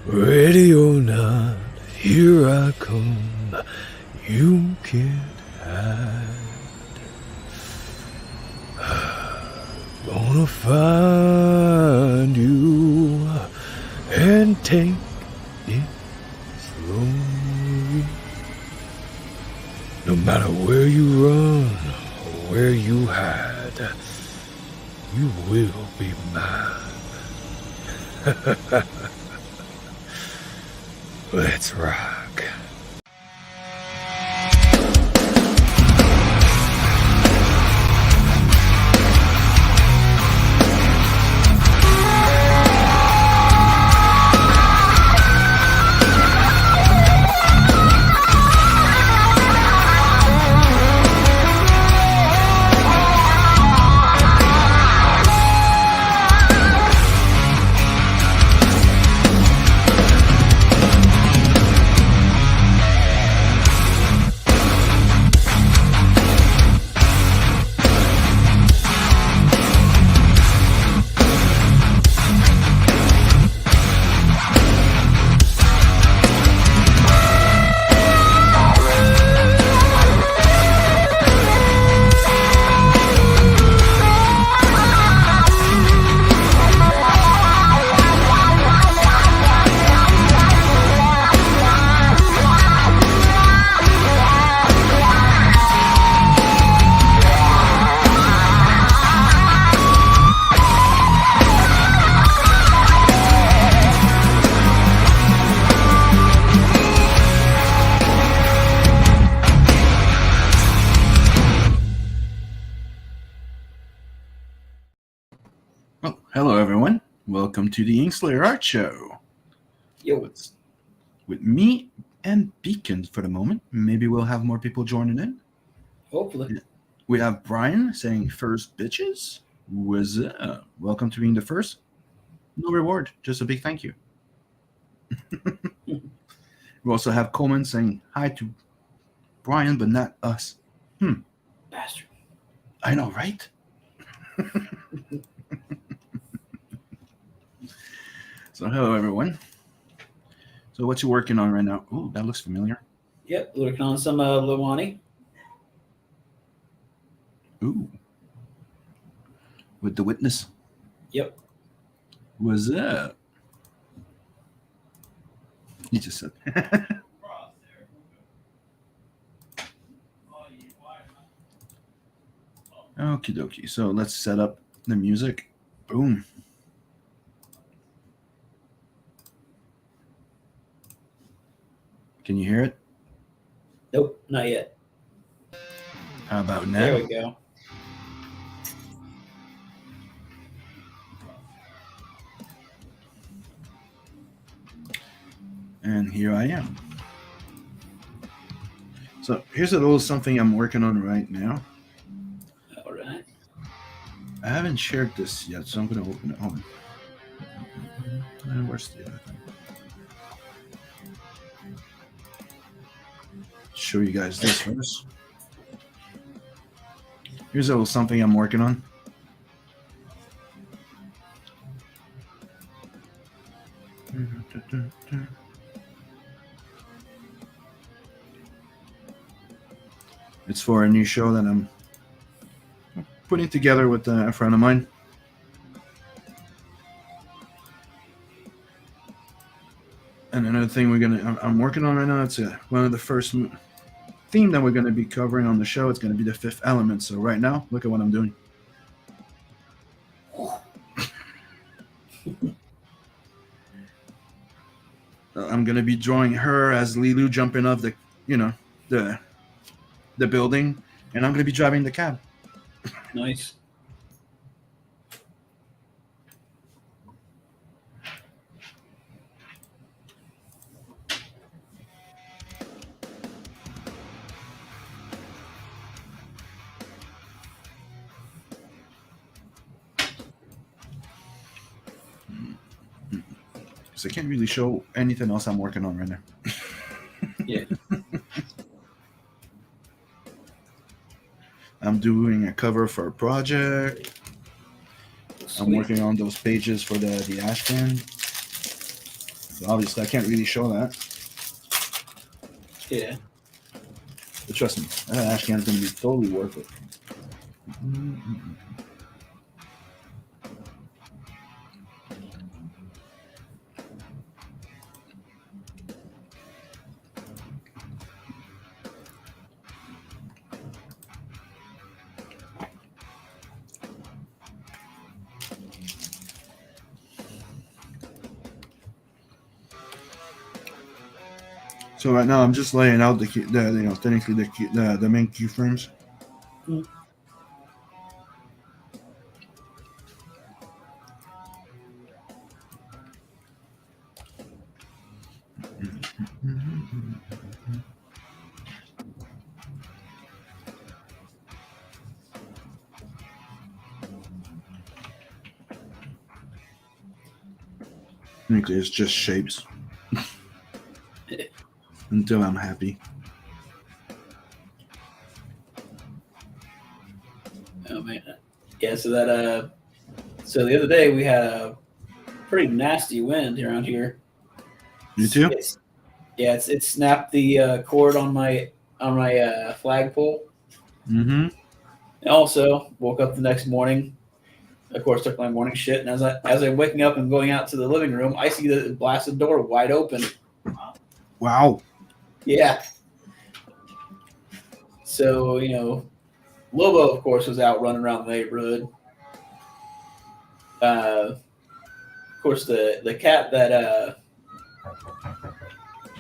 Ready or not, here I come. You can't hide. Gonna find you and take it slowly. No matter where you run or where you hide, you will be mine. Let's rock. Well, hello everyone. Welcome to the Inkslayer Artshow. Yo, It's with me and Beacon for the moment. Maybe we'll have more people joining in. hopefully. We have Brian saying first bitches. Welcome to being the first. No reward, just a big thank you. We also have Coleman saying hi to Brian, but not us. Bastard. I know, right? So hello everyone. So what you working on right now? Ooh, that looks familiar. Yep, working on some Luwani. Ooh. With the witness. Yep. What's up? He just said. Okie dokie. So let's set up the music. Boom. Can you hear it? Nope, not yet. How about now? There we go. And here I am. So here's a little something I'm working on right now. All right. I haven't shared this yet, so I'm going to open it. Hold on. Where's the other thing? Show you guys this first. Here's a little something I'm working on. It's for a new show that I'm putting together with a friend of mine. And another thing I'm working on right now, it's one of the first theme that we're going to be covering on the show. It's going to be the fifth element. So right now, look at what I'm doing. I'm going to be drawing her as Lilu jumping off the building, and I'm going to be driving the cab. Nice. So I can't really show anything else I'm working on right now. Yeah. I'm doing a cover for a project. I'm Sweet. working on those pages for the Ashcan. Obviously, I can't really show that. Yeah. But trust me, that ash can is going to be totally worth it. So right now I'm just laying out technically the main keyframes. Mm. Technically, it's just shapes until I'm happy. Oh man. Yeah. So that so the other day we had a pretty nasty wind around here. You too? It snapped the cord on my flagpole. Mm-hmm. And also woke up the next morning. Of course, took my morning shit, and as I'm waking up and going out to the living room, I see the blasted door wide open. Wow. Yeah. So Lobo, of course, was out running around the neighborhood. Of course, the cat that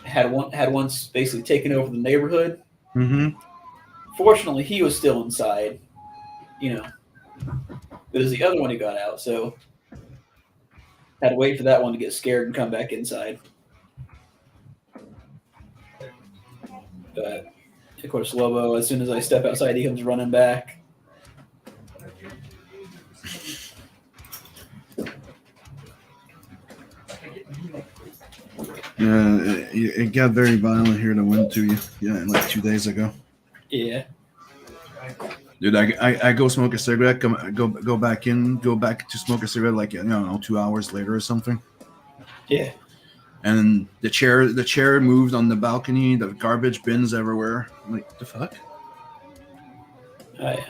had once basically taken over the neighborhood. Mm-hmm. Fortunately, he was still inside. But it was the other one who got out, so had to wait for that one to get scared and come back inside. But of course, Lobo, as soon as I step outside, he comes running back. It got very violent here to wind to you. Yeah, like 2 days ago. Yeah. Dude, I go smoke a cigarette, go back to smoke a cigarette like 2 hours later or something. Yeah. And the chair moved on the balcony. The garbage bins everywhere. I'm like, the fuck? Oh yeah.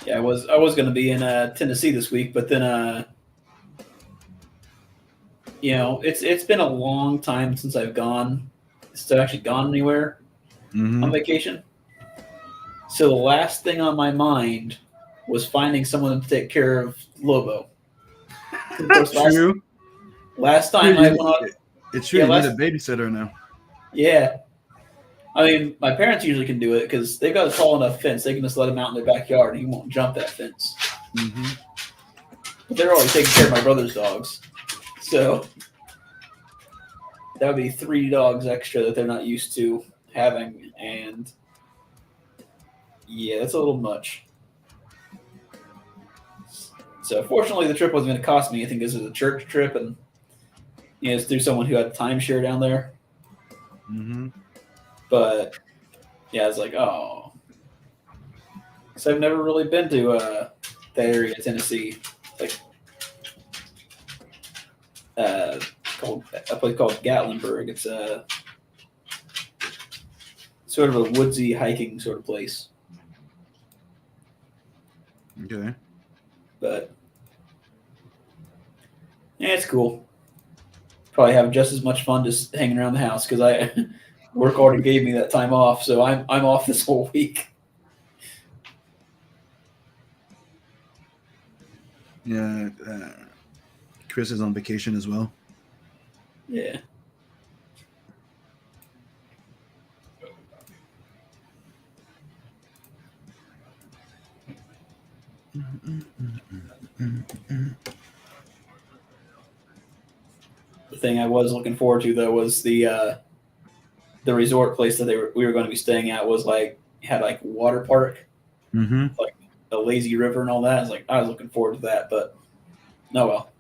Yeah, I was going to be in Tennessee this week, but then it's been a long time since I've actually gone anywhere on vacation. So the last thing on my mind was finding someone to take care of Lobo. Of course, True. Last time I went on, it's true. You need a babysitter now. Yeah. I mean, my parents usually can do it because they've got a tall enough fence. They can just let him out in their backyard and he won't jump that fence. Mm-hmm. But they're always taking care of my brother's dogs. So that would be 3 dogs extra that they're not used to having. And yeah, that's a little much. So fortunately, the trip wasn't going to cost me anything because it was a church trip and it's through someone who had a timeshare down there. Mm-hmm. But yeah, it's like, oh. So I've never really been to that area of Tennessee. Like called a place called Gatlinburg. It's sort of a woodsy hiking sort of place. Okay. But yeah, it's cool. Probably have just as much fun just hanging around the house because work already gave me that time off, so I'm off this whole week. Yeah, Chris is on vacation as well. Yeah. The thing I was looking forward to though was the resort place that we were going to be staying at was had a water park, Mm-hmm. like a lazy river and all that. I was looking forward to that, but no, well.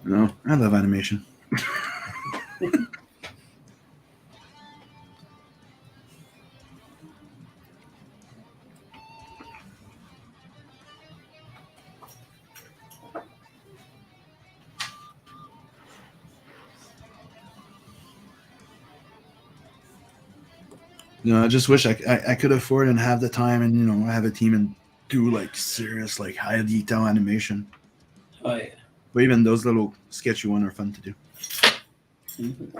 No, I love animation. I just wish I could afford and have the time and have a team and do like serious like high detail animation. Oh yeah. But even those little sketchy ones are fun to do. Mm-hmm.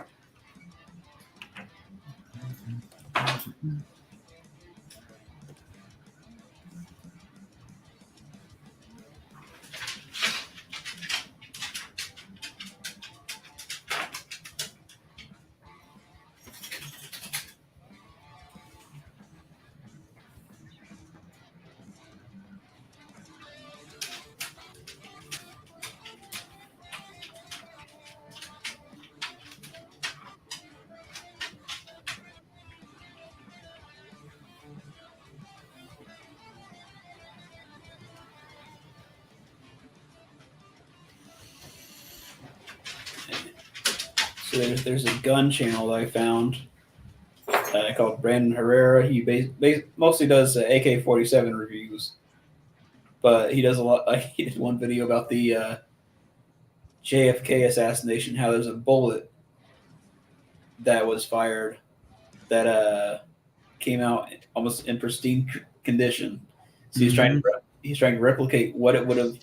So there's a gun channel that I found called Brandon Herrera. He mostly does AK-47 reviews, but he does a lot. He did one video about the JFK assassination. How there's a bullet that was fired that came out almost in pristine condition. So he's trying to replicate what it would have,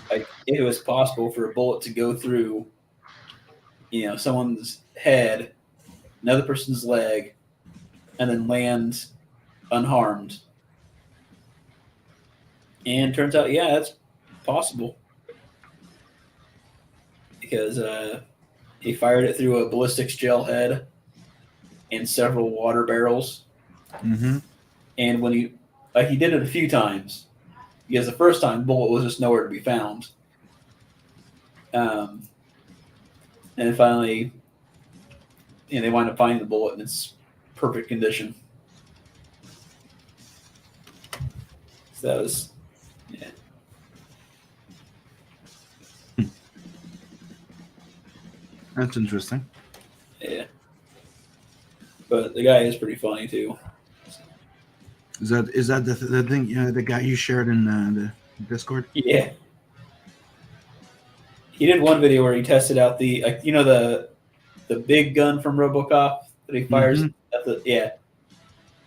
like, if it was possible for a bullet to go through, someone's head, another person's leg, and then land unharmed. And turns out, yeah, that's possible because he fired it through a ballistics gel head and several water barrels. Mm-hmm. And when he did it a few times, because the first time, the bullet was just nowhere to be found. And then finally, they wind up finding the bullet in its perfect condition. So that was, yeah. That's interesting. Yeah. But the guy is pretty funny too. Is that the thing? The guy you shared in the Discord? Yeah. He did one video where he tested out the big gun from RoboCop that he fires at the, yeah.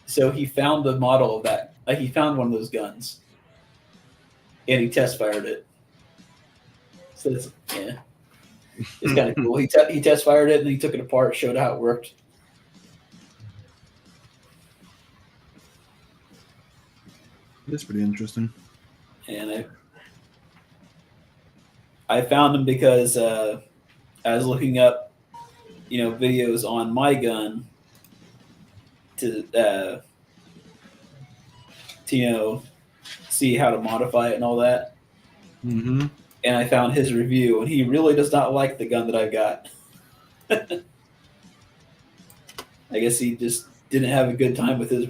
So he found the model of that. Like, he found one of those guns, and he test fired it. So it's kind of cool. He test fired it, and he took it apart, showed how it worked. That's pretty interesting. And I found him because I was looking up, videos on my gun to see how to modify it and all that. Mm-hmm. And I found his review, and he really does not like the gun that I've got. I guess he just didn't have a good time with his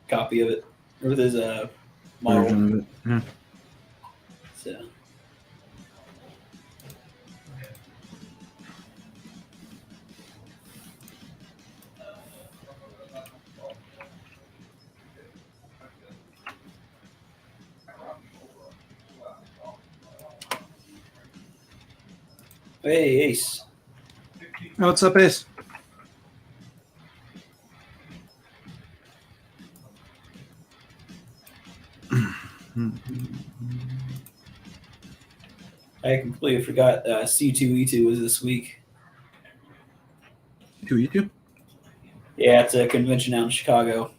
copy of it. with his model. version of it. Yeah. So. Hey, Ace. Oh, what's up, Ace? I completely forgot C2E2 was this week. C2E2? Yeah, it's a convention out in Chicago.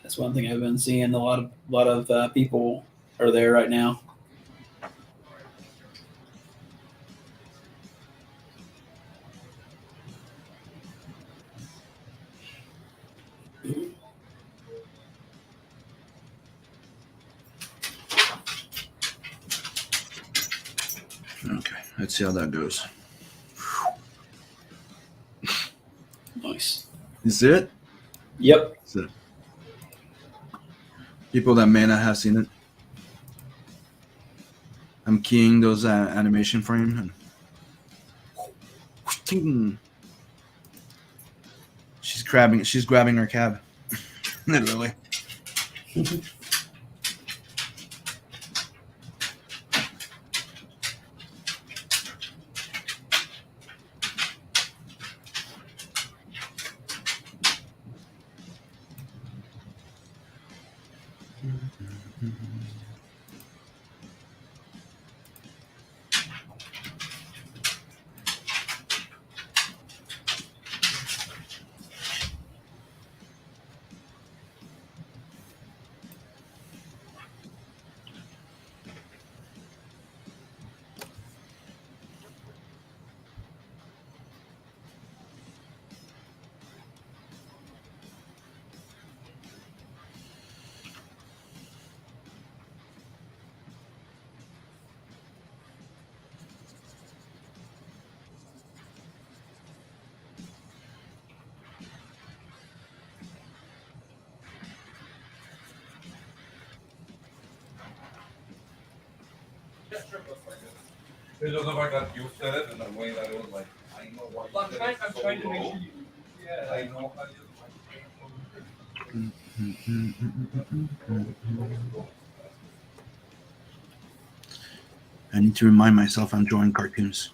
That's one thing I've been seeing. A lot of people are there right now. Okay, let's see how that goes. Nice. Is it? Yep. Is it? People that may not have seen it. I'm keying those animation frames. And she's grabbing her cab. Literally. It doesn't look like that you said it in the way that it was like, I know why you said it I'm so trying to make low. sure you. Yeah. I know how you. I need to remind myself I'm drawing cartoons.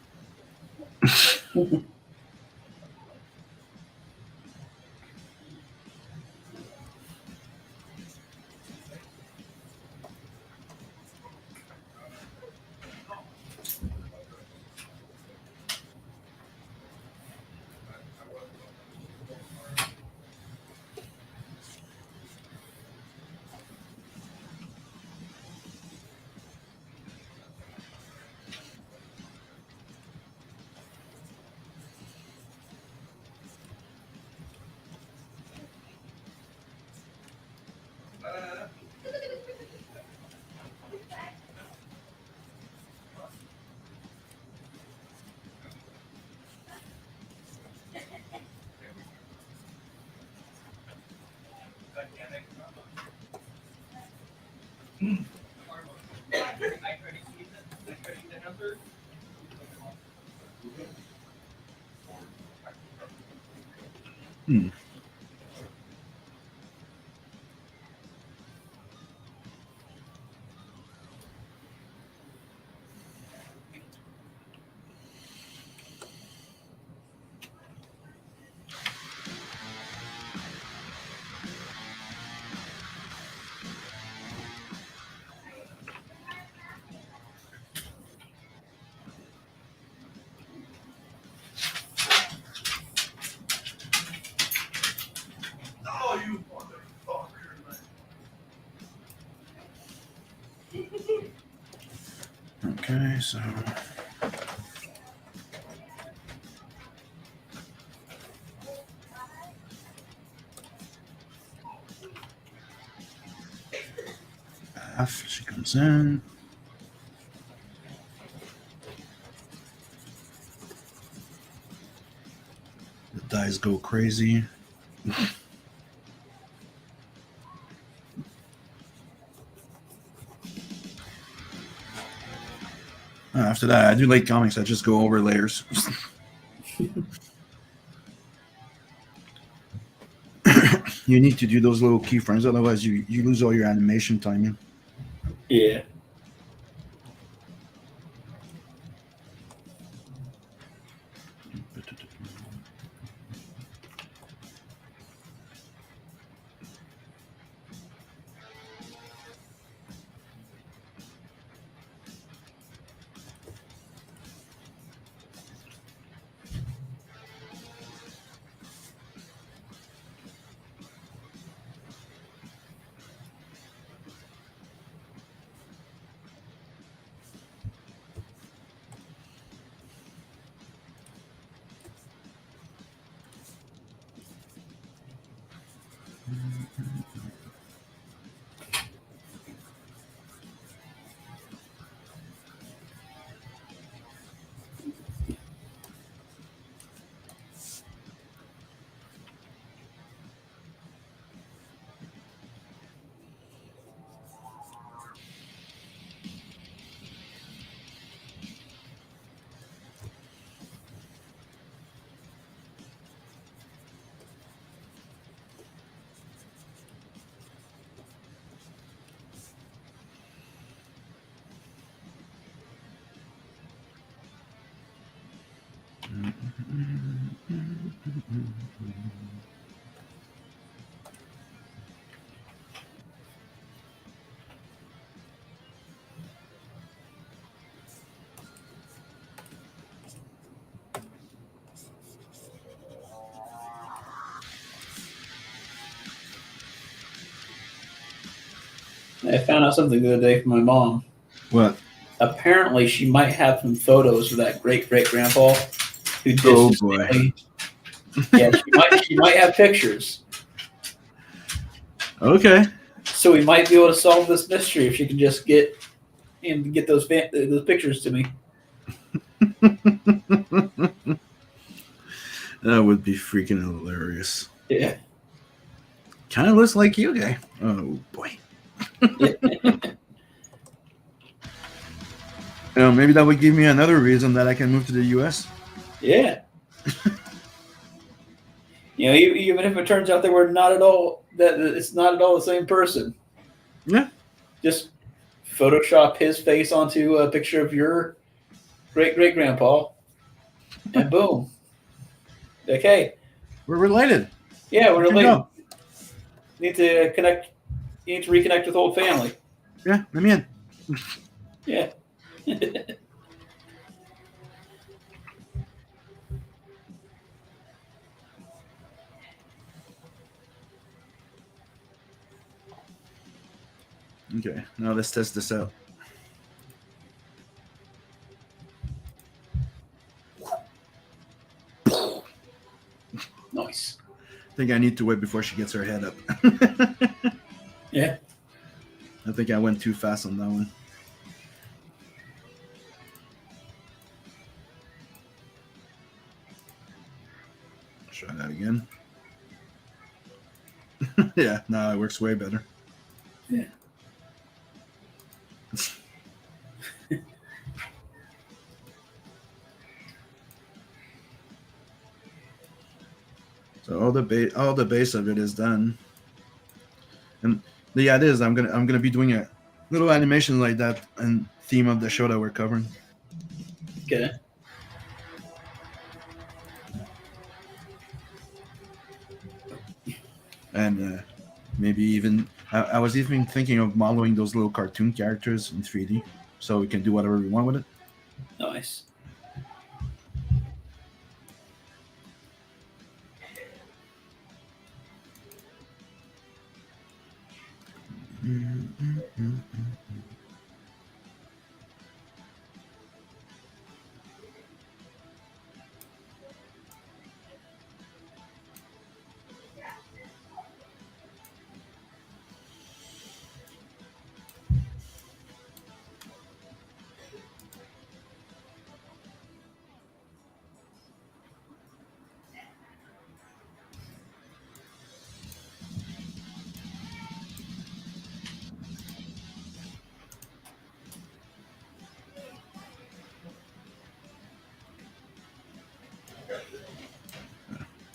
Oh, you motherfucker. Okay, so F, she comes in. eyes go crazy. After that, I do like comics. I just go over layers. You need to do those little keyframes, otherwise you lose all your animation timing. Yeah. I found out something the other day from my mom. What? Apparently, she might have some photos of that great grandpa who just Oh boy. Yeah, she might have pictures. Okay. So we might be able to solve this mystery if she can just get those pictures to me. That would be freaking hilarious. Yeah. Kind of looks like you, guy. Oh boy. Maybe that would give me another reason that I can move to the U.S. Yeah. Even if it turns out that we're not at all that it's not at all the same person. Yeah. Just Photoshop his face onto a picture of your great grandpa, and boom. Okay. We're related. Yeah, we're related. Go. Need to connect. You need to reconnect with old family. Yeah, let me in. Yeah. Okay, now let's test this out. Nice. I think I need to wait before she gets her head up. Yeah. I think I went too fast on that one. Try that again. Yeah, now it works way better. Yeah. So all the base of it is done, and the idea is I'm gonna be doing a little animation like that and theme of the show that we're covering. Okay. And maybe even I was even thinking of modeling those little cartoon characters in 3D, so we can do whatever we want with it. Nice.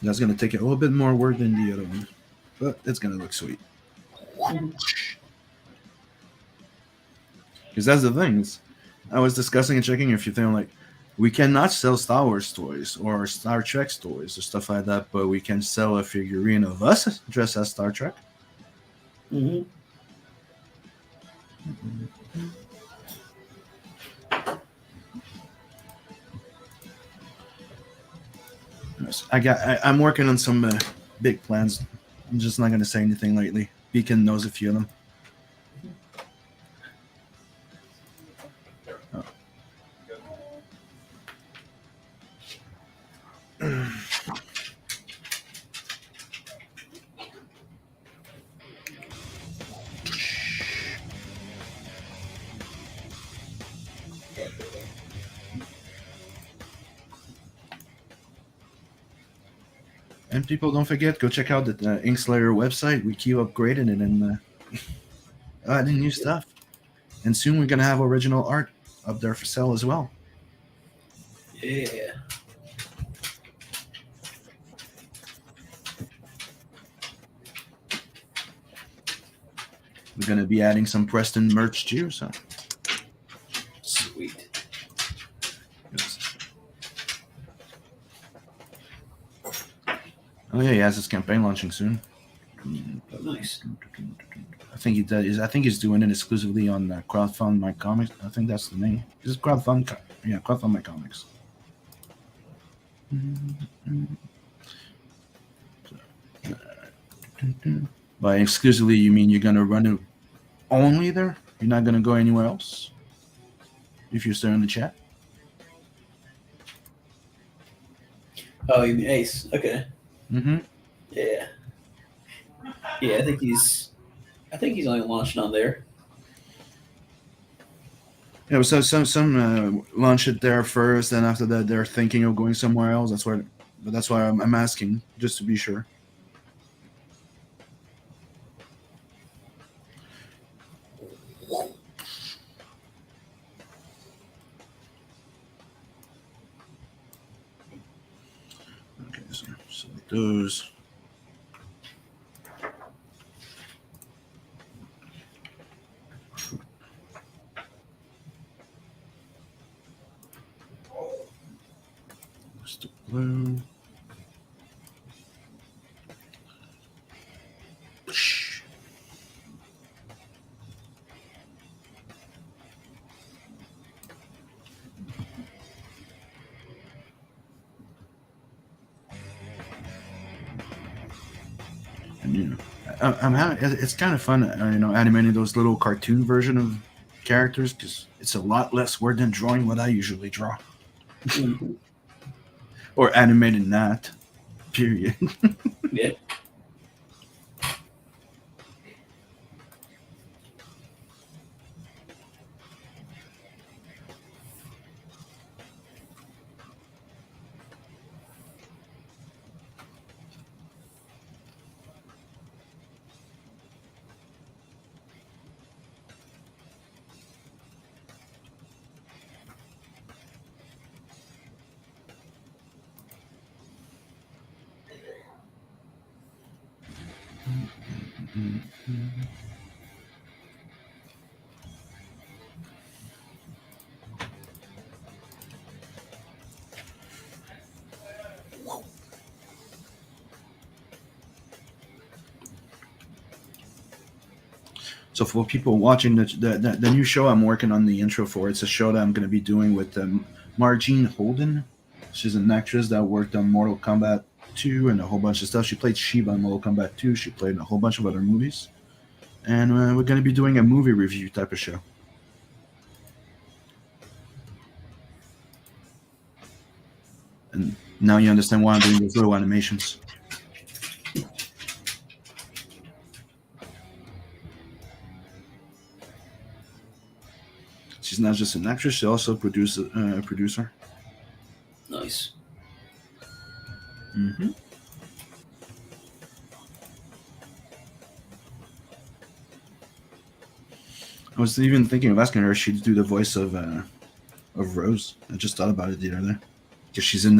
That's gonna take a little bit more work than the other one, but it's gonna look sweet. Because that's the thing. I was discussing and checking if you think like we cannot sell Star Wars toys or Star Trek toys or stuff like that, but we can sell a figurine of us dressed as Star Trek. Mm-hmm. I'm working on some big plans. I'm just not gonna say anything lately. Beacon knows a few of them. And people, don't forget, go check out the Inkslayer website. We keep upgrading it and adding new stuff. And soon we're gonna have original art up there for sale as well. Yeah. We're gonna be adding some Preston merch too. So Sweet. Oh yeah, he has his campaign launching soon. Oh, nice. I think he does. I think he's doing it exclusively on Crowdfund My Comics. I think that's the name. It's Crowdfund. Yeah, Crowdfund My Comics. By exclusively, you mean you're gonna run it only there? You're not gonna go anywhere else? If you're still in the chat. Oh, you mean Ace? Okay. Mm-hmm. Yeah. Yeah, I think he's only launching on there. Yeah, so some launch it there first, and after that they're thinking of going somewhere else. That's why I'm asking, just to be sure. Okay, so select those. Just the blue. And I'm having, it's kind of fun, animating those little cartoon version of characters because it's a lot less work than drawing what I usually draw. Mm-hmm. Or animating that. Period. Yeah. So for people watching the new show I'm working on the intro for, it's a show that I'm going to be doing with Margene Holden. She's an actress that worked on Mortal Kombat 2 and a whole bunch of stuff. She played Shiva in Mortal Kombat 2. She played in a whole bunch of other movies. And we're going to be doing a movie review type of show. And now you understand why I'm doing those little animations. She's not just an actress; she also a producer. Nice. Mm-hmm. I was even thinking of asking her if she'd do the voice of Rose. I just thought about it the other day because she's in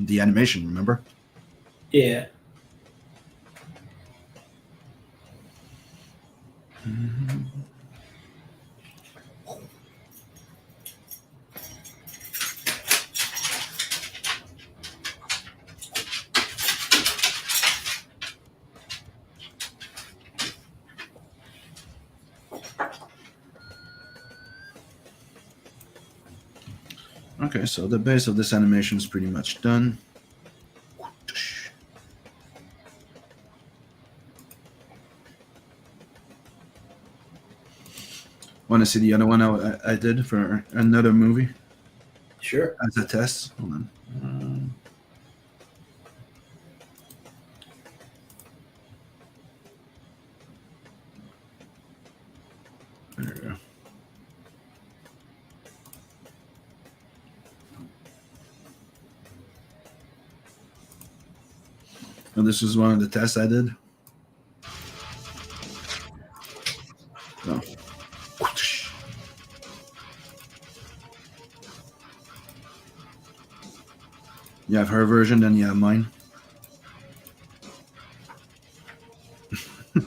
the animation. Remember? Yeah. Okay, so the base of this animation is pretty much done. Want to see the other one I did for another movie Sure. as a test? Hold on. There we go. And this is one of the tests I did. Oh. You have her version, then you have mine. It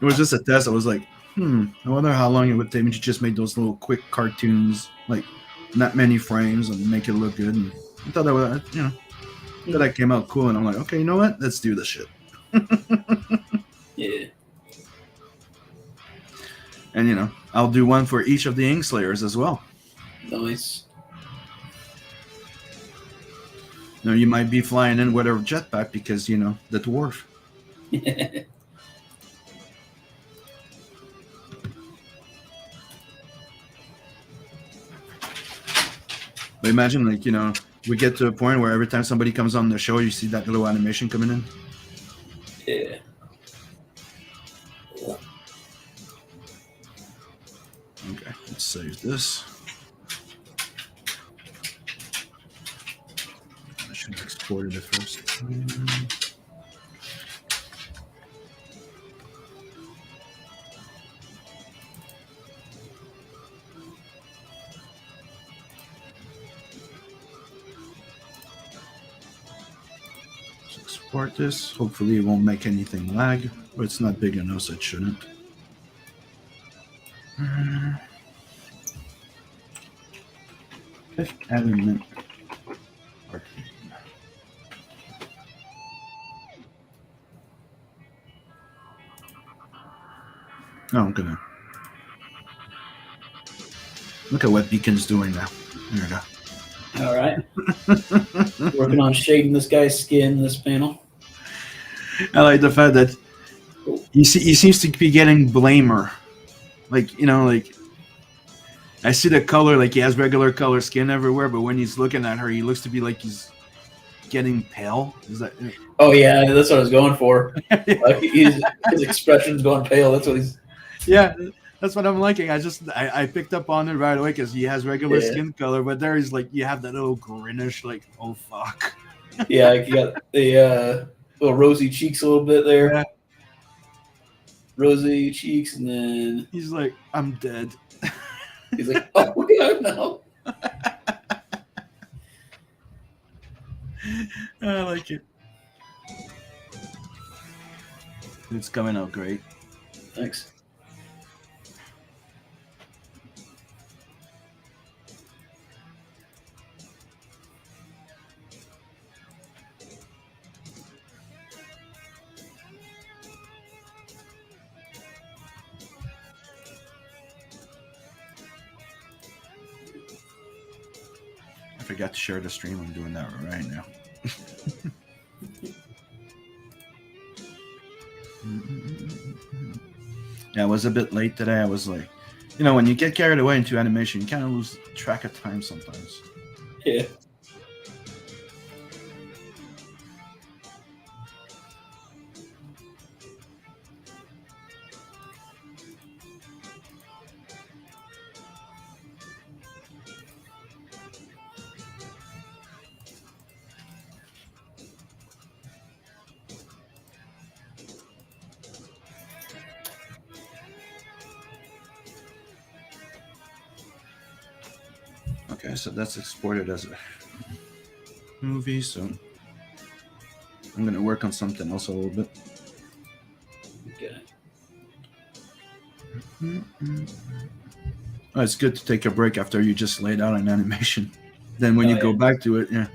was just a test. I was like, I wonder how long it would take me to just make those little quick cartoons, like not many frames, and make it look good. And I thought that would, that came out cool. And I'm like, okay, you know what? Let's do this shit. Yeah. And I'll do one for each of the Inkslayers as well. Nice. You might be flying in with a jetpack because the dwarf. But imagine, we get to a point where every time somebody comes on the show, you see that little animation coming in. Yeah. Okay, let's save this. I should have exported it first. Let's export this. Hopefully it won't make anything lag, but it's not big enough, so it shouldn't. Fifth element. Oh, I'm gonna look at what Beacon's doing now. There we go. All right. Working on shading this guy's skin in this panel. I like the fact that he seems to be getting blamer. Like I see the color, like he has regular color skin everywhere, but when he's looking at her, he looks to be like he's getting pale. Is that? Oh yeah, that's what I was going for. Like his expression's going pale. That's what he's. Yeah, that's what I'm liking. I picked up on it right away because he has regular skin color, but there he's like you have that little greenish, like oh fuck. Yeah, like you got the little rosy cheeks a little bit there. Yeah. Rosy cheeks, and then he's like, I'm dead. He's like, oh yeah, no. I like it. It's coming out great. Thanks. I forgot to share the stream. I'm doing that right now. Yeah, I was a bit late today. I was like, when you get carried away into animation, you kind of lose track of time sometimes. Yeah. Okay, so that's exported as a movie, so I'm gonna work on something else a little bit. Okay. Oh, it's good to take a break after you just laid out an animation. Then when you go back to it, yeah.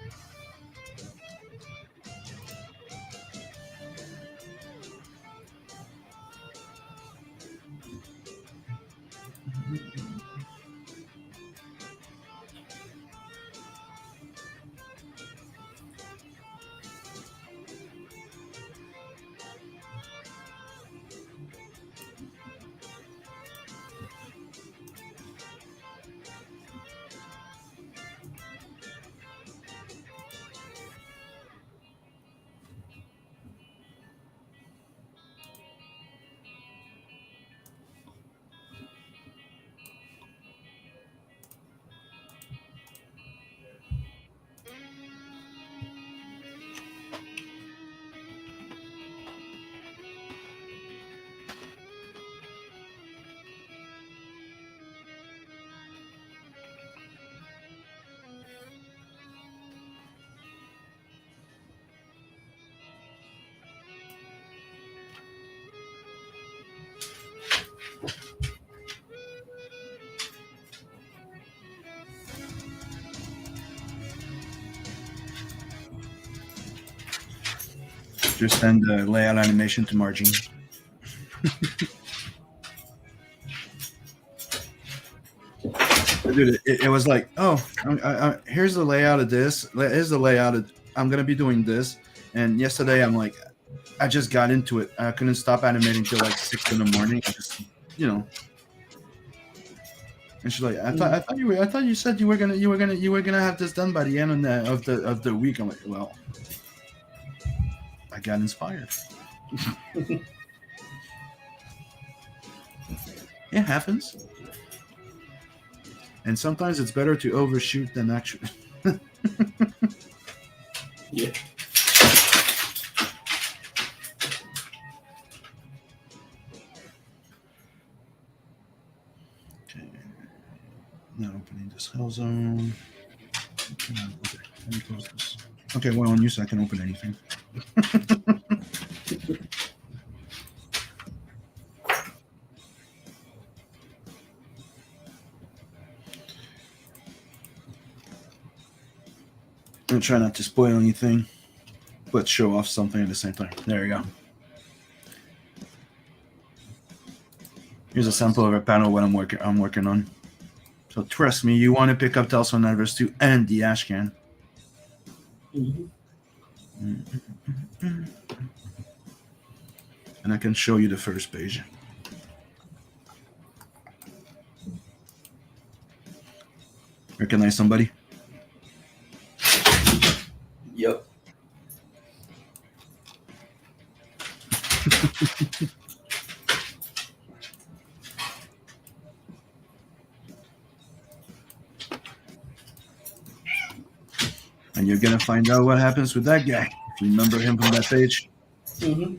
Just send the layout animation to Margin. Dude, it was like, oh, here's the layout of this. Here's the layout of, I'm gonna be doing this. And yesterday, I'm like, I just got into it. I couldn't stop animating till like 6 in the morning. I just, you know. And she's like, I thought you said you were gonna have this done by the end of the week. I'm like, well, I got inspired. It happens. And sometimes it's better to overshoot than actually. Yeah. Okay. Now opening this hell zone. Okay, let me close this. Okay, well, on you so I can open anything. I'm trying not to spoil anything, but show off something at the same time. There you go. Here's a sample of a panel what I'm working on. So trust me, you want to pick up Tales from Universe 2 and the Ashcan. Mm-hmm. And I can show you the first page. Recognize somebody? Yep. And you're gonna find out what happens with that guy if you remember him from that page. Mm-hmm.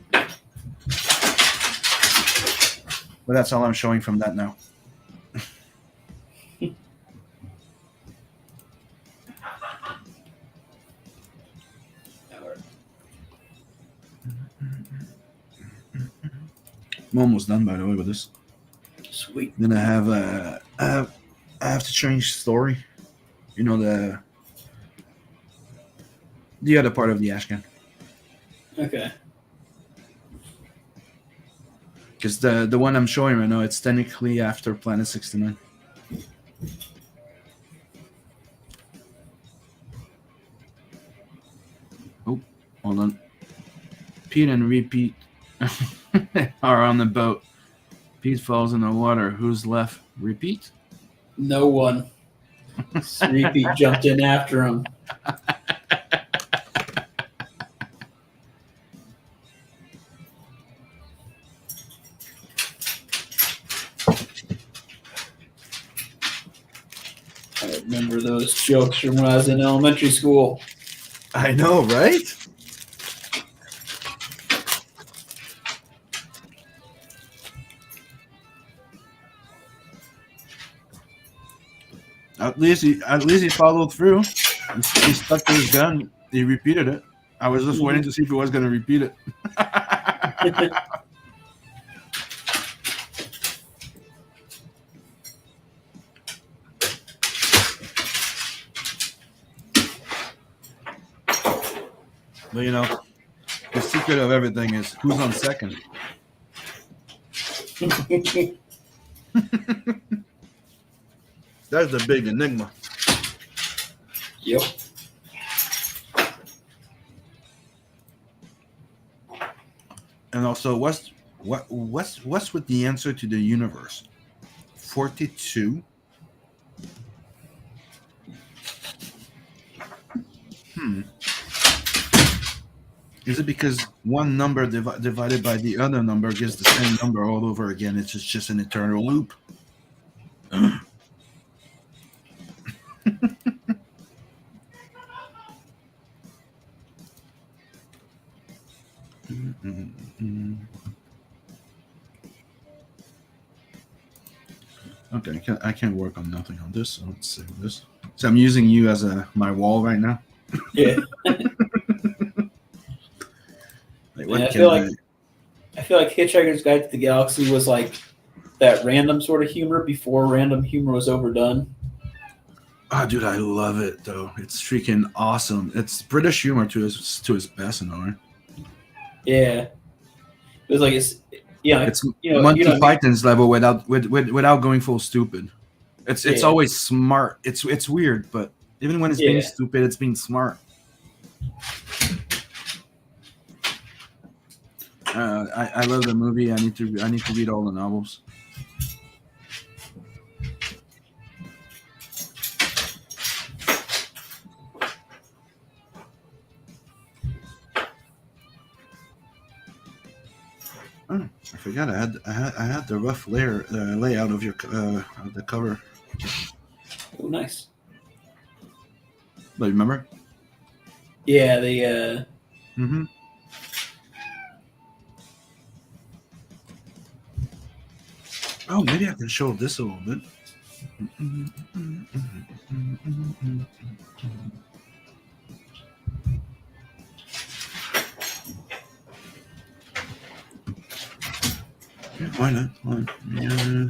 But that's all I'm showing from that now. I'm almost done, by the way, with this. Sweet. Then I have to change story. You know, the other part of the Ashcan. Okay. Because the one I'm showing right now, it's technically after Planet 69. Oh, hold on. Pete and Repeat are on the boat. Pete falls in the water. Who's left? Repeat? No one. Repeat jumped in after him. I remember those jokes from when I was in elementary school. I know, right? At least he followed through. He stuck to his gun. He repeated it. I was just waiting to see if he was going to repeat it. But you know, the secret of everything is who's on second. That's the big enigma. Yep. And also, what's with the answer to the universe? 42. Is it because one number divided by the other number gives the same number all over again? It's just an eternal loop. Okay, I can't work on nothing on this, so let's save this. So I'm using you as my wall right now. Yeah. Like, I feel like Hitchhiker's Guide to the Galaxy was like that random sort of humor before random humor was overdone. Oh, dude, I love it though. It's freaking awesome. It's British humor to his best in a way. Yeah, it was like it's Monty Python's level without going full stupid. It's always smart. It's weird, but even when it's being stupid, it's being smart. I love the movie. I need to read all the novels. Oh, I forgot. I had the rough layout of of the cover. Oh, nice. But remember? Yeah, the. Mm-hmm. Oh, maybe I can show this a little bit. Yeah, why not? Yeah.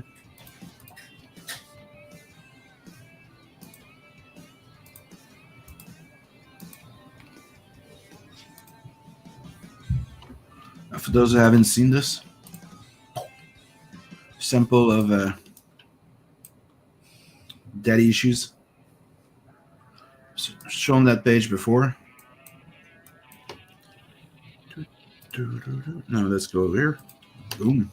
For those who haven't seen this, sample of daddy issues. Shown that page before. Now let's go over here. Boom.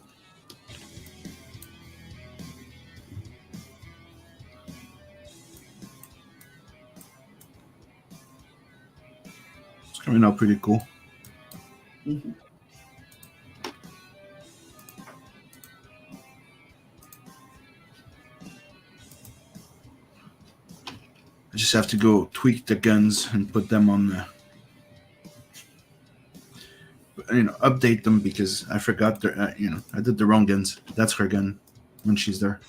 It's coming out pretty cool. Mm-hmm. I just have to go tweak the guns and put them on the, update them because I forgot their, I did the wrong guns. That's her gun when she's there.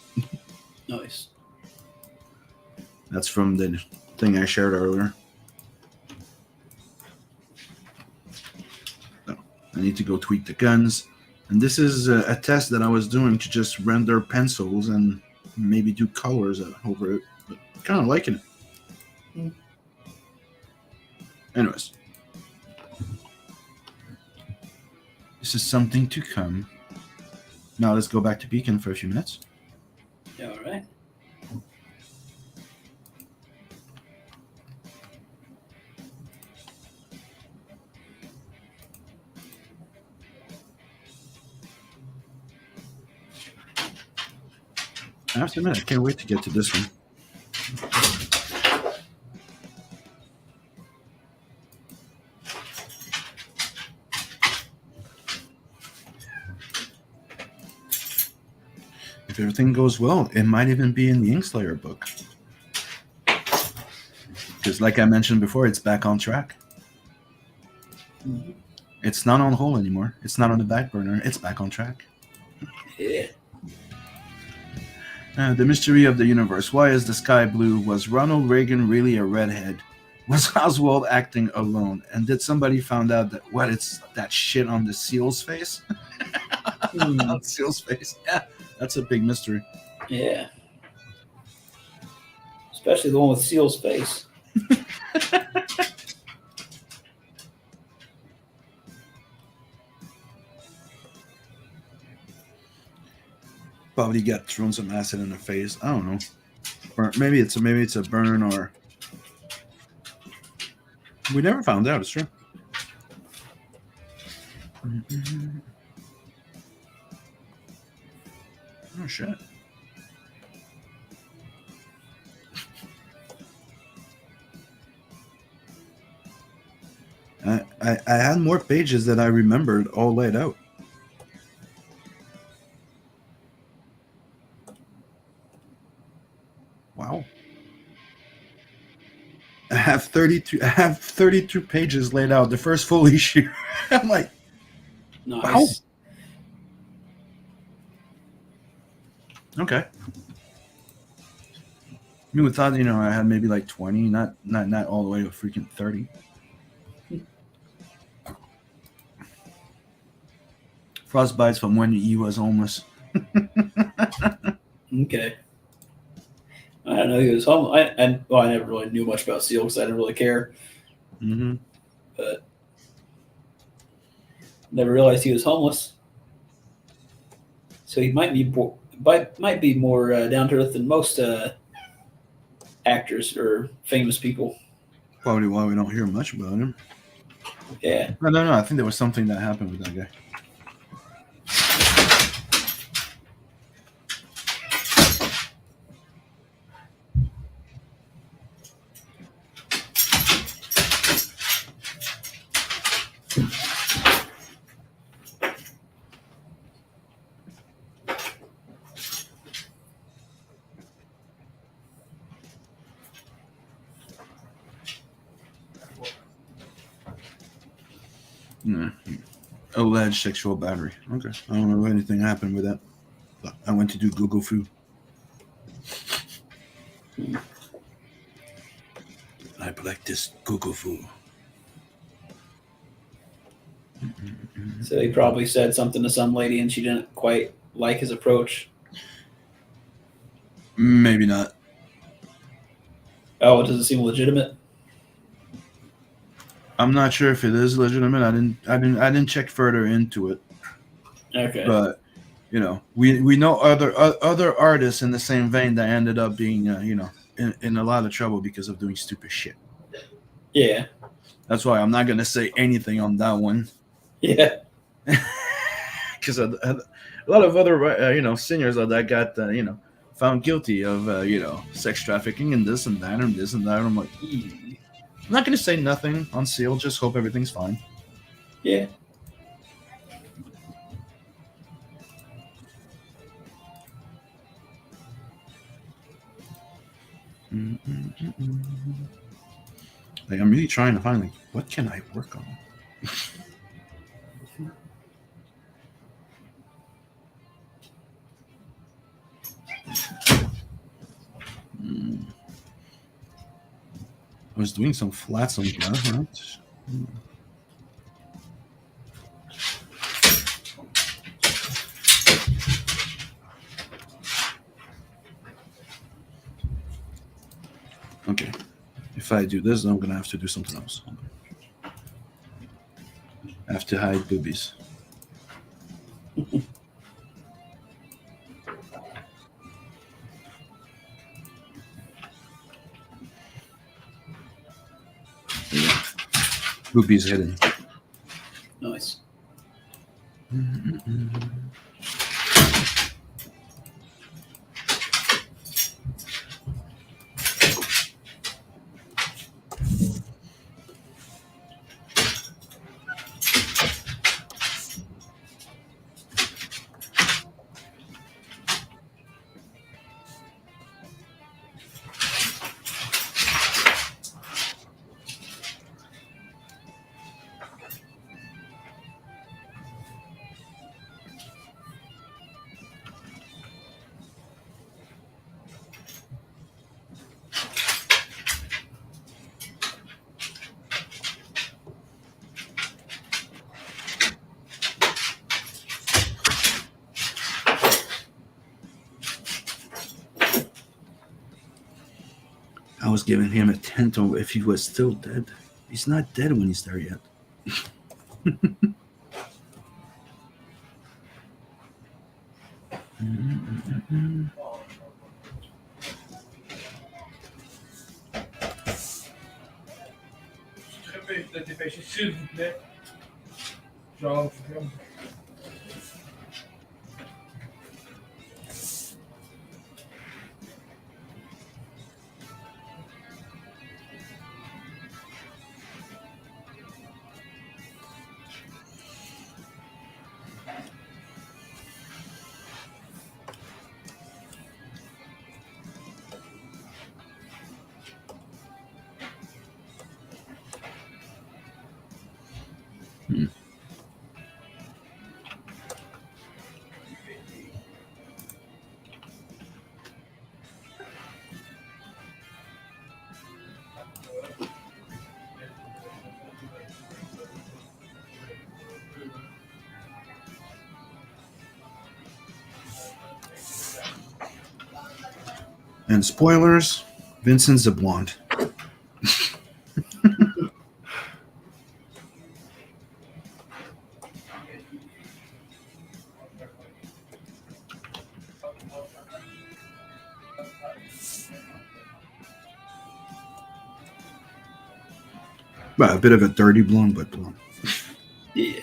Nice. That's from the thing I shared earlier. So I need to go tweak the guns. And this is a test that I was doing to just render pencils and maybe do colors over it. But kind of liking it. Anyways, this is something to come. Now let's go back to Beacon for a few minutes. Yeah, all right. I have to admit, I can't wait to get to this one. If everything goes well, it might even be in the Inkslayer book. Because like I mentioned before, it's back on track. Mm-hmm. It's not on hold anymore. It's not on the back burner. It's back on track. Yeah. The mystery of the universe. Why is the sky blue? Was Ronald Reagan really a redhead? Was Oswald acting alone? And did somebody found out that what it's that shit on the seal's face? On Seal's face. Yeah, that's a big mystery. Yeah. Especially the one with Seal's face. Probably got thrown some acid in the face. I don't know. Or maybe it's a burn, or we never found out. It's true. Oh shit. I had more pages that I remembered all laid out. Wow. I have 32 pages laid out. The first full issue. I'm like, Nice. wow. Okay. I mean, we thought, I had maybe like 20, not all the way to freaking 30. Frostbites from when he was homeless. Okay. I don't know he was home. I never really knew much about Seal because I didn't really care. Mm-hmm. But never realized he was homeless. So he might be more down to earth than most actors or famous people. Probably why we don't hear much about him. Yeah. No. I think there was something that happened with that guy. No. Alleged sexual battery. Okay. I don't know if anything happened with that. But I went to do Google Foo. I practice Google Foo. So he probably said something to some lady and she didn't quite like his approach. Maybe not. Oh, it doesn't seem legitimate. I'm not sure if it is legitimate. I didn't check further into it. Okay. But we know other artists in the same vein that ended up being in a lot of trouble because of doing stupid shit. Yeah. That's why I'm not gonna say anything on that one. Yeah. Because a lot of other singers that got found guilty of sex trafficking and this and that and this and that. And I'm like, I'm not gonna say nothing on Seal. Just hope everything's fine. Yeah. Like, I'm really trying to find what can I work on. I was doing some flats on that, right? Okay. If I do this, I'm gonna have to do something else. I have to hide boobies. Boobies hidden. Nice. was giving him a hint of if he was still dead. He's not dead when he's there yet. Très dépêché, s'il vous plaît. Genre, And spoilers, Vincent's a blonde. Well, a bit of a dirty blonde, but blonde. Yeah.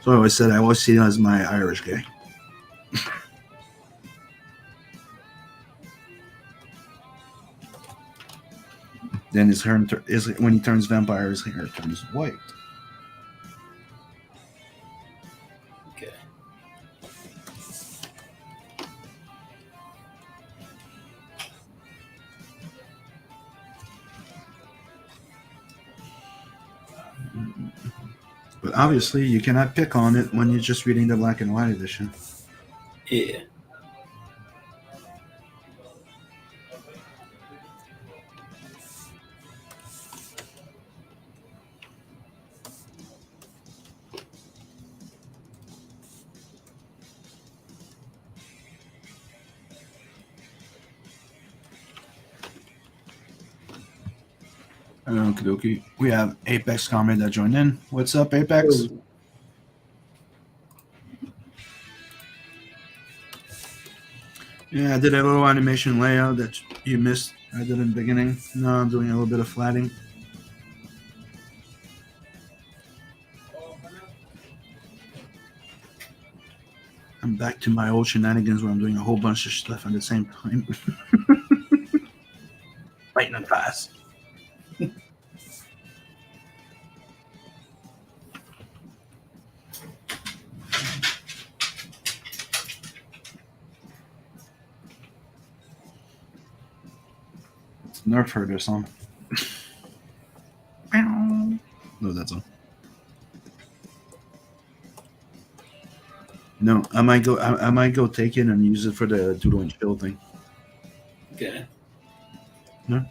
So I always said I always see him as my Irish guy. Then his hair when he turns vampire, his hair turns white. Okay. But obviously, you cannot pick on it when you're just reading the black and white edition. Yeah. Okie dokie. We have Apex Comrade that joined in. What's up, Apex? Oh. Yeah, I did a little animation layout that you missed. I did in the beginning. Now I'm doing a little bit of flatting. I'm back to my old shenanigans where I'm doing a whole bunch of stuff at the same time. Lightning fast. It's Nerf Herder song. No, that's all. No, I might go take it and use it for the doodle and chill thing. Okay. No.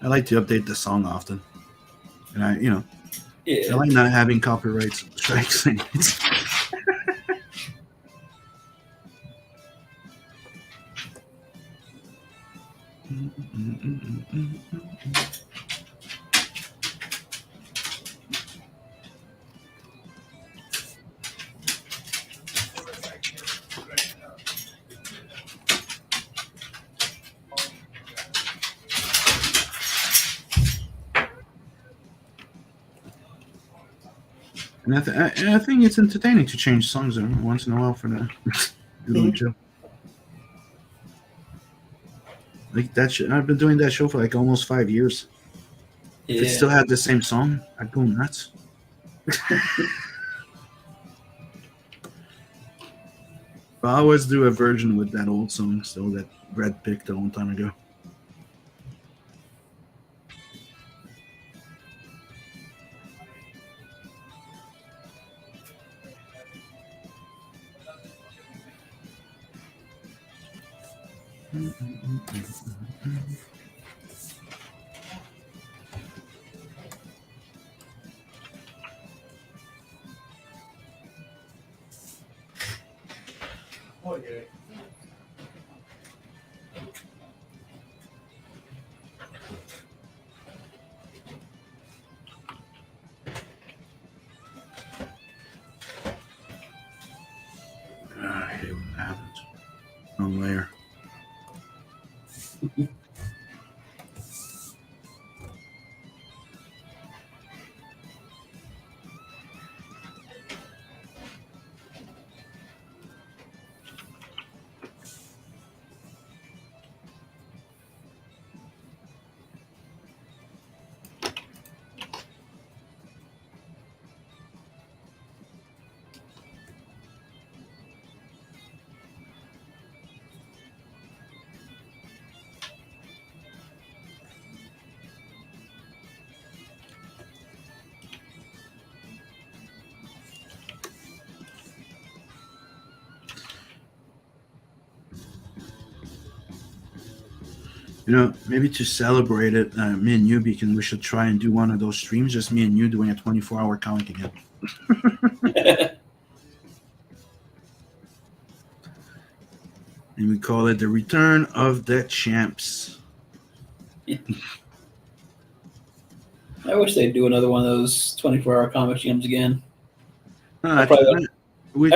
I like to update the song often, and I Yeah. like not having copyright strikes. And I think it's entertaining to change songs once in a while for the doodle show. Like that shit. I've been doing that show for like almost 5 years. If it Yeah. still had the same song, I'd go nuts. But I always do a version with that old song still that Brad picked a long time ago. on layer. You know, maybe to celebrate it, me and you, we should try and do one of those streams, just me and you doing a 24-hour comic again. And we call it the Return of the Champs. I wish they'd do another one of those 24-hour comic jams again. We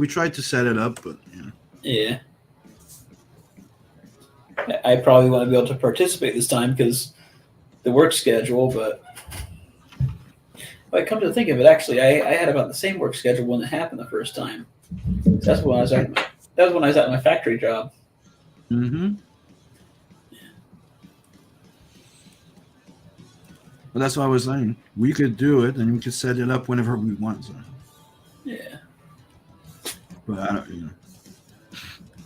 tried to set it up, but yeah. I probably want to be able to participate this time because the work schedule, but if I come to think of it, actually, I had about the same work schedule when it happened the first time. That's when I was at my factory job. Mm-hmm. But that's what I was saying. We could do it, and we could set it up whenever we want. So. Yeah. But I don't,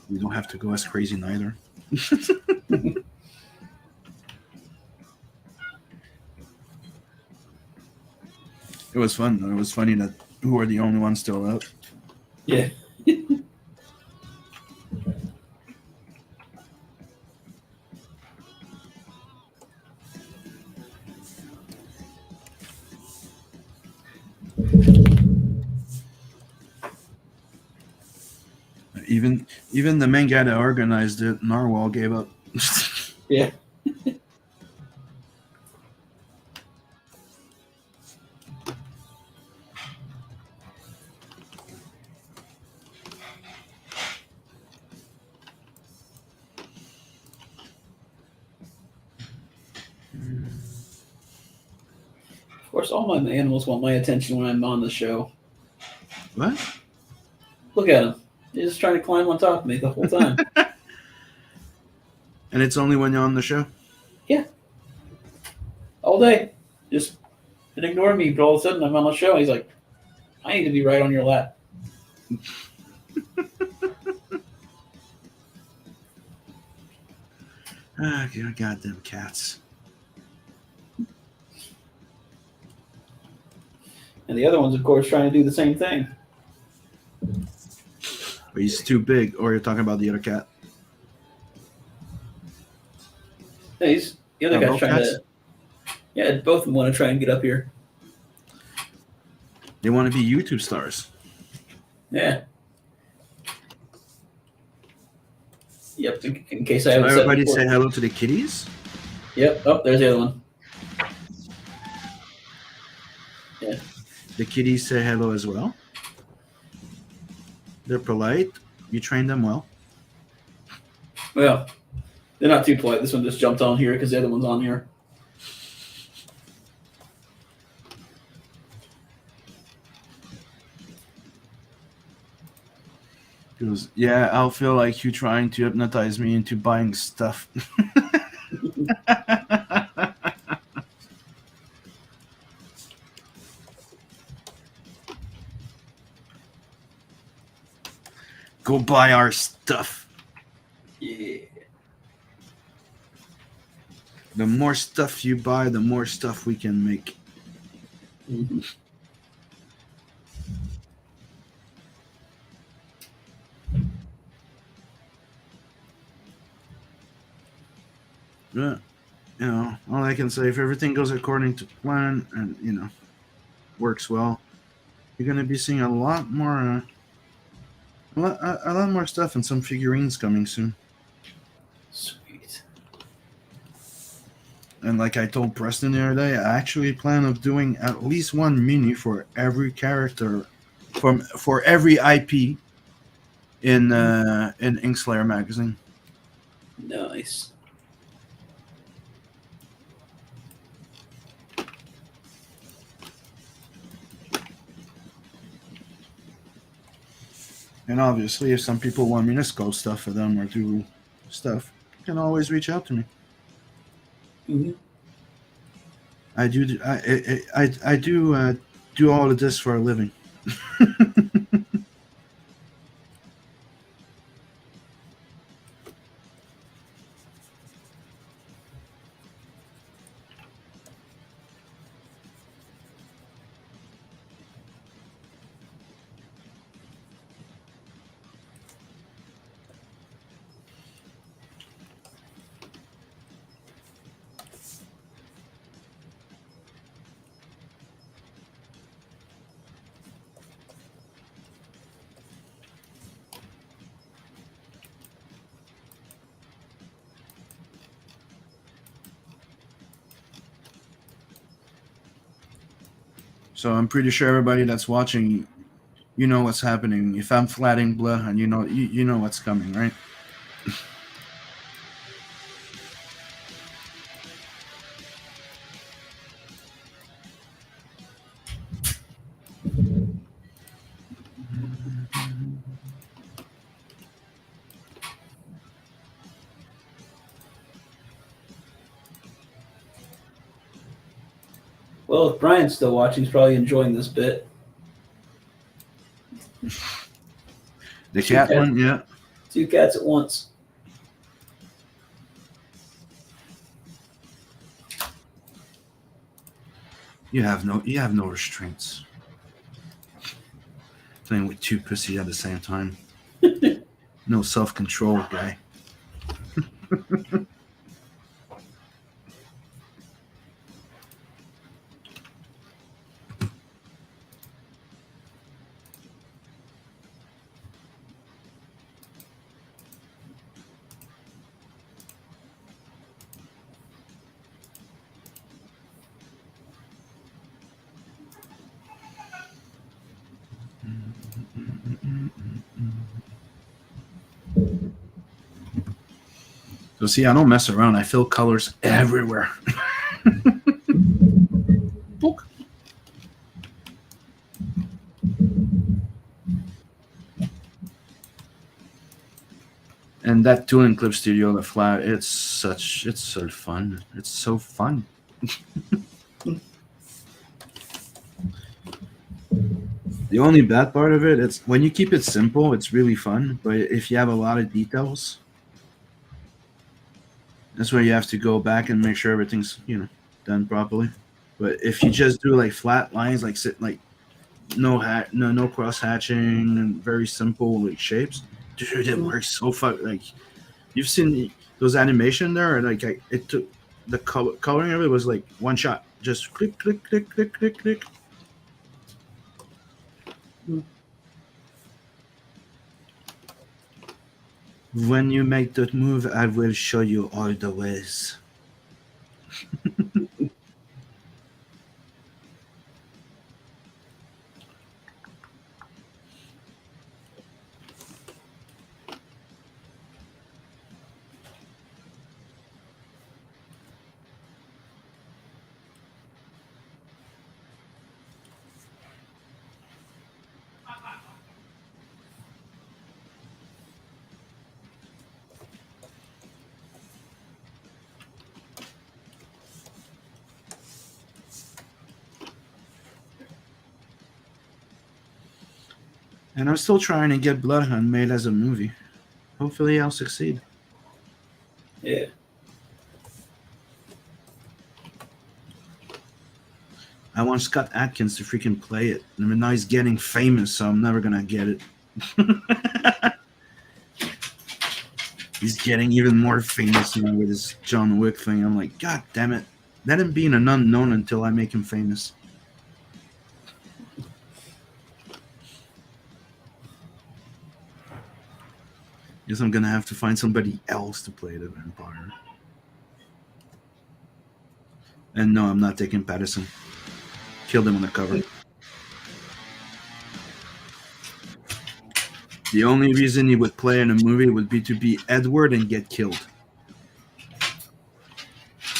we don't have to go as crazy neither. It was fun though. It was funny that we were the only ones still up. Yeah. Even the main guy that organized it, Narwhal, gave up. Yeah. Of course, all my animals want my attention when I'm on the show. What? Look at him. He's just trying to climb on top of me the whole time. And it's only when you're on the show? Yeah. All day. Just ignore me, but all of a sudden I'm on the show. He's like, I need to be right on your lap. Goddamn cats. And the other one's, of course, trying to do the same thing. But he's too big, or you're talking about the other cat? Yeah, the other guy's both trying cats? to. Yeah, both of them want to try and get up here. They want to be YouTube stars. Yeah. Yep, in case I So haven't said everybody before. say hello to the kitties? Yep, oh, there's the other one. Yeah. The kitties say hello as well. They're polite. You train them well. Well, they're not too polite. This one just jumped on here because the other one's on here. He goes, yeah, I'll feel like you trying to hypnotize me into buying stuff. Go buy our stuff. Yeah. The more stuff you buy, the more stuff we can make. Mm-hmm. Yeah, all I can say, if everything goes according to plan and works well, you're gonna be seeing a lot more, a lot more stuff and some figurines coming soon. Sweet. And like I told Preston the other day, I actually plan of doing at least one mini for every character, for every IP in Inkslayer magazine. Nice. And obviously, if some people want me to sculpt stuff for them or do stuff, you can always reach out to me. Mm-hmm. I do all of this for a living. So I'm pretty sure everybody that's watching, you know what's happening. If I'm flatting blood, you know what's coming, right? Well, if Brian's still watching, he's probably enjoying this bit. The cat one, yeah. 2 cats at once. You have no restraints. Playing with 2 pussy at the same time. No self-control, guy. So see, I don't mess around. I fill colors everywhere. Book. And that Tooling Clip Studio, the flat, it's so fun. It's so fun. The only bad part of it, it's when you keep it simple, it's really fun. But if you have a lot of details, that's where you have to go back and make sure everything's done properly. But if you just do like flat lines, like no cross hatching and very simple like shapes, dude, it works so fun. Like you've seen those animation there, and like it took the coloring of it was like one shot, just click click click click click click. When you make that move, I will show you all the ways. And I'm still trying to get Bloodhound made as a movie. Hopefully I'll succeed. Yeah. I want Scott Adkins to freaking play it. I mean, now he's getting famous, so I'm never gonna get it. He's getting even more famous with his John Wick thing. I'm like, God damn it. Let him be an unknown until I make him famous. Guess I'm gonna have to find somebody else to play the vampire. And no, I'm not taking Patterson. Killed him on the cover. The only reason he would play in a movie would be to be Edward and get killed.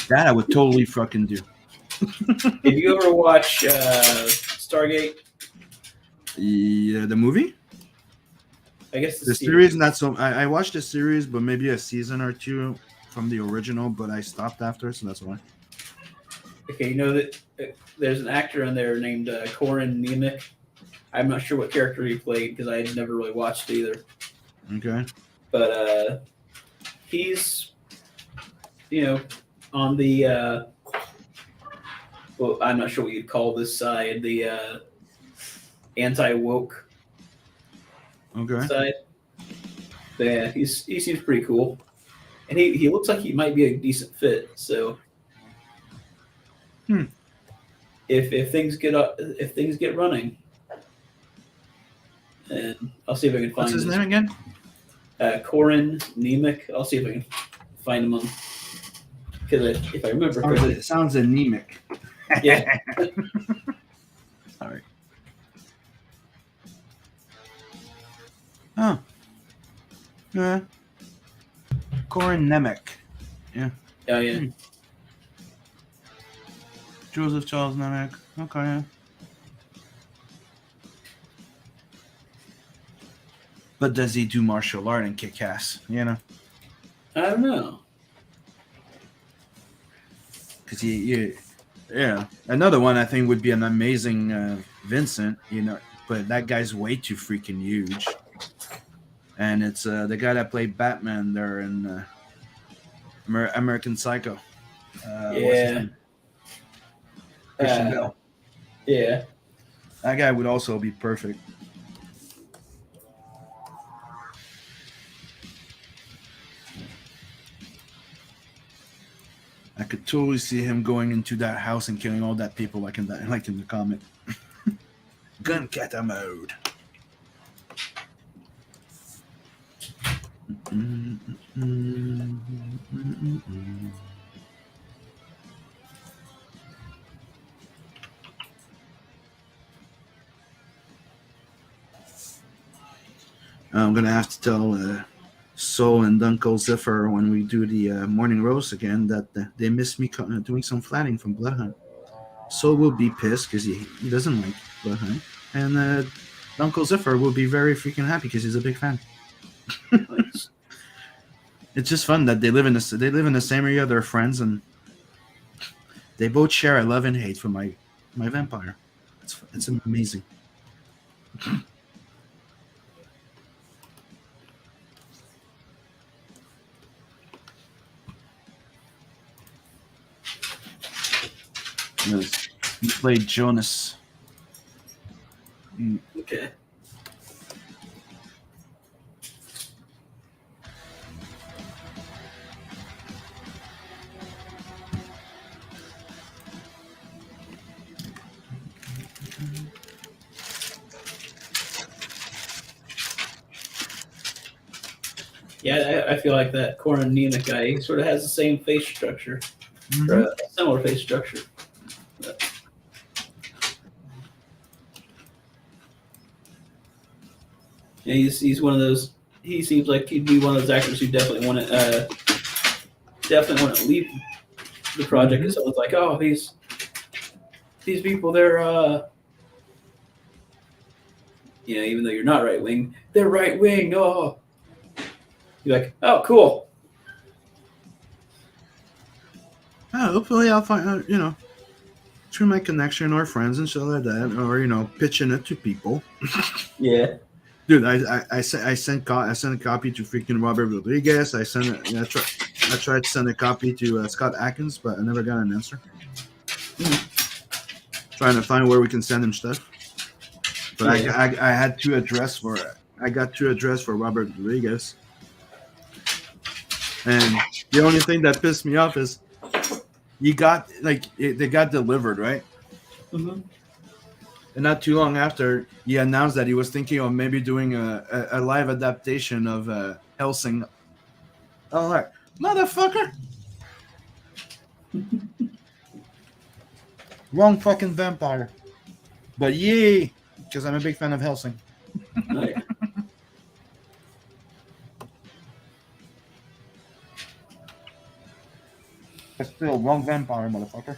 That I would totally fucking do. If you ever watch Stargate, Yeah, the movie? I guess The series, not so. I watched the series, but maybe a season or two from the original, but I stopped after, so that's why. Okay, you know that there's an actor in there named Corin Nemec. I'm not sure what character he played because I had never really watched it either. Okay. But he's, on the well, I'm not sure what you'd call this side, the anti-woke Okay. side. But yeah, he seems pretty cool, and he looks like he might be a decent fit. So, if things get running, and I'll see if I can find What's his name again? Corin Nemec. I'll see if I can find him on, because if I remember correctly, It sounds anemic. yeah. All right. Oh. Yeah. Corin Nemec. Yeah. Oh yeah. Joseph Charles Nemec. Okay. Yeah. But does he do martial art and kick ass? You know? I don't know. Because yeah. Another one I think would be an amazing Vincent, but that guy's way too freaking huge. And it's the guy that played Batman there in American Psycho. What's his Yeah. name? Christian Bale. Yeah. That guy would also be perfect. I could totally see him going into that house and killing all that people like in the comic. Gun kata mode. I'm gonna have to tell Sol and Uncle Zephyr when we do the morning roast again that they missed me doing some flatting from Bloodhunt. Sol will be pissed because he doesn't like Bloodhunt, and Uncle Zephyr will be very freaking happy because he's a big fan. It's just fun that they live in the same area. They're friends, and they both share a love and hate for my vampire. It's amazing. Yes. He played Jonas. Okay. Yeah, I feel like that Corin Nemec guy, he sort of has the same face structure, or a similar face structure. Yeah, he's one of those. He seems like he'd be one of those actors who definitely want to leave the project because someone's like, oh, these people, they're even though you're not right wing, they're right wing. Oh, you're like, oh, cool. Hopefully I'll find through my connection or friends and stuff like that, or pitching it to people. Yeah. Dude, I sent a copy to freaking Robert Rodriguez. I tried to send a copy to Scott Atkins, but I never got an answer. Trying to find where we can send him stuff. But yeah. I got two address for Robert Rodriguez, and the only thing that pissed me off is they got delivered, right? Mm-hmm. And not too long after, he announced that he was thinking of maybe doing a live adaptation of Helsing. Oh, like, motherfucker! Wrong fucking vampire. But yay! Because I'm a big fan of Helsing. But still, wrong vampire, motherfucker.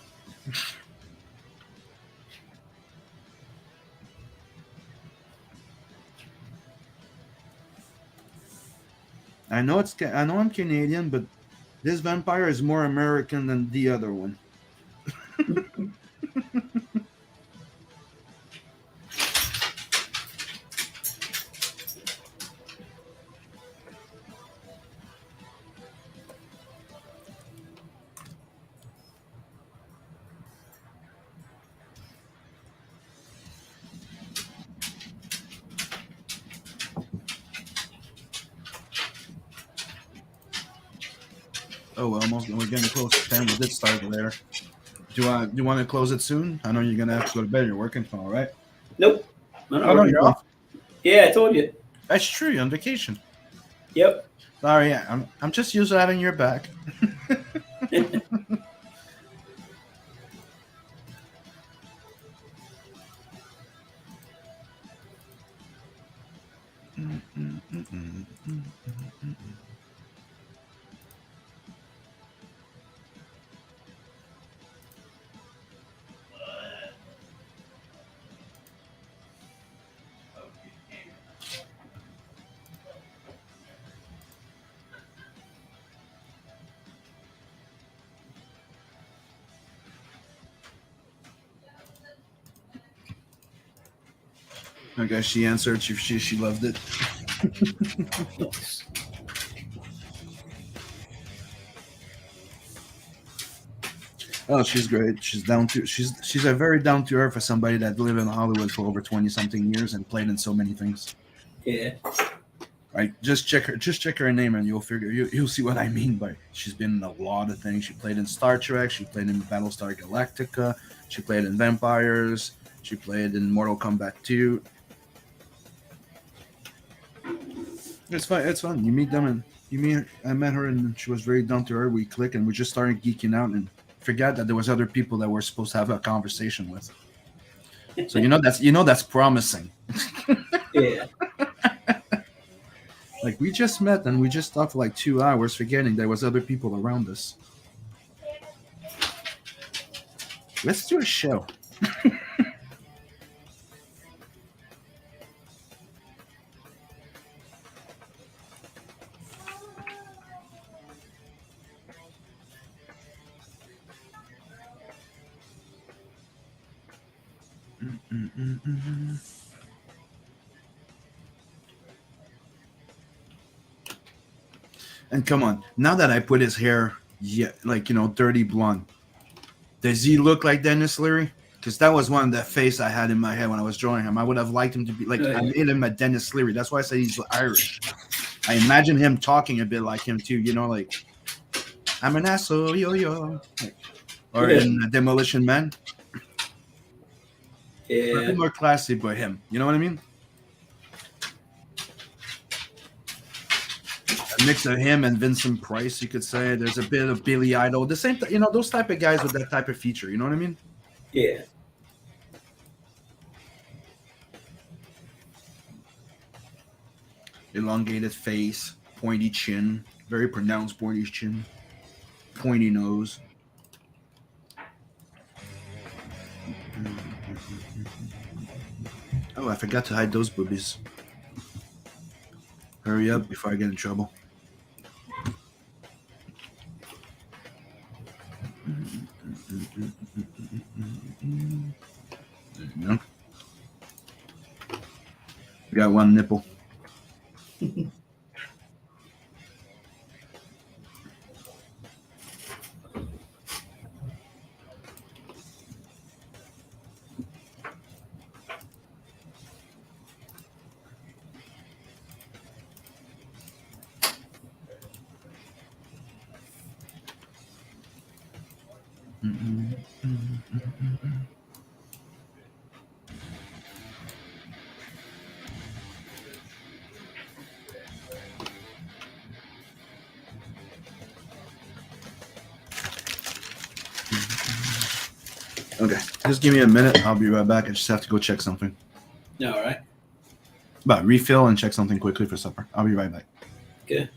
I know I'm Canadian, but this vampire is more American than the other one. Oh, we're getting close to 10. We did start later. Do you want to close it soon? I know you're gonna have to go to bed. You're working tomorrow, right? Nope. Oh no, you're off. Yeah, I told you. That's true. You're on vacation. Yep. Sorry, yeah, I'm just used to having your back. I guess she answered. She loved it. Oh, she's great. She's a very down to earth for somebody that lived in Hollywood for over 20-something years and played in so many things. Yeah. Right. Just check her name and you'll see what I mean by she's been in a lot of things. She played in Star Trek. She played in Battlestar Galactica. She played in Vampires. She played in Mortal Kombat 2. It's fun. It's fun. You meet them and I met her and she was very down to earth. We clicked and we just started geeking out and forgot that there was other people that we're supposed to have a conversation with. So that's promising. Yeah. Like we just met and we just talked for like 2 hours, forgetting there was other people around us. Let's do a show. And come on, now that I put his hair, dirty blonde, does he look like Dennis Leary? Because that was one of the face I had in my head when I was drawing him. I would have liked him to be like, I made him a Dennis Leary. That's why I say he's Irish. I imagine him talking a bit like him too, like, I'm an asshole, yo. Or in Demolition Man. Yeah. A bit more classy by him. You know what I mean? A mix of him and Vincent Price, you could say. There's a bit of Billy Idol. The same, those type of guys with that type of feature. You know what I mean? Yeah. Elongated face, pointy chin, very pronounced pointy chin, pointy nose. Oh, I forgot to hide those boobies. Hurry up before I get in trouble. There you go. Got one nipple. Okay, just give me a minute. I'll be right back. I just have to go check something. All right. But refill and check something quickly for supper. I'll be right back. Okay.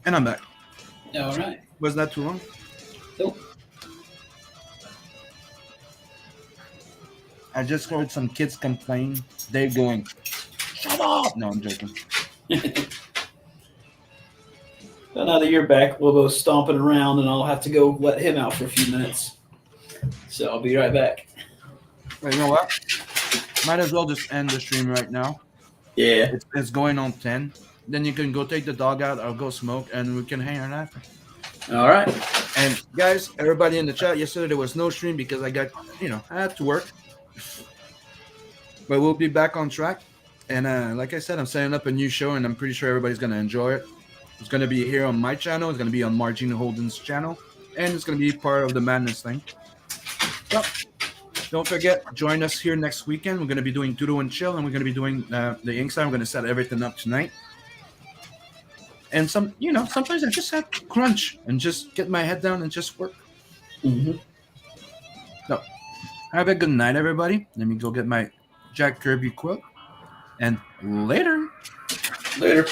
And I'm back. All right. Was that too long? Nope. I just heard some kids complain. They're going, shut up! No, I'm joking. Well, now that you're back, Lobo's stomping around, and I'll have to go let him out for a few minutes. So I'll be right back. Wait, you know what? Might as well just end the stream right now. Yeah. It's going on 10. Then you can go take the dog out or go smoke, and we can hang out after. All right. And guys, everybody in the chat, yesterday there was no stream because I got, I had to work. But we'll be back on track. And like I said, I'm setting up a new show, and I'm pretty sure everybody's going to enjoy it. It's going to be here on my channel. It's going to be on Margene Holden's channel. And it's going to be part of the Madness thing. So, don't forget, join us here next weekend. We're going to be doing Doodle and Chill, and we're going to be doing the Inkslayer. I'm going to set everything up tonight. And sometimes I just have to crunch and just get my head down and just work. Mm-hmm. So, have a good night, everybody. Let me go get my Jack Kirby quote. And later. Later.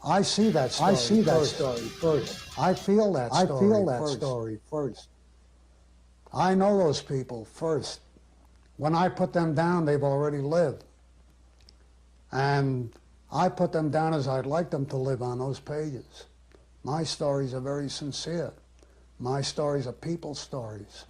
I see that story first. I feel that story first. I know those people first. When I put them down, they've already lived. And I put them down as I'd like them to live on those pages. My stories are very sincere. My stories are people's stories.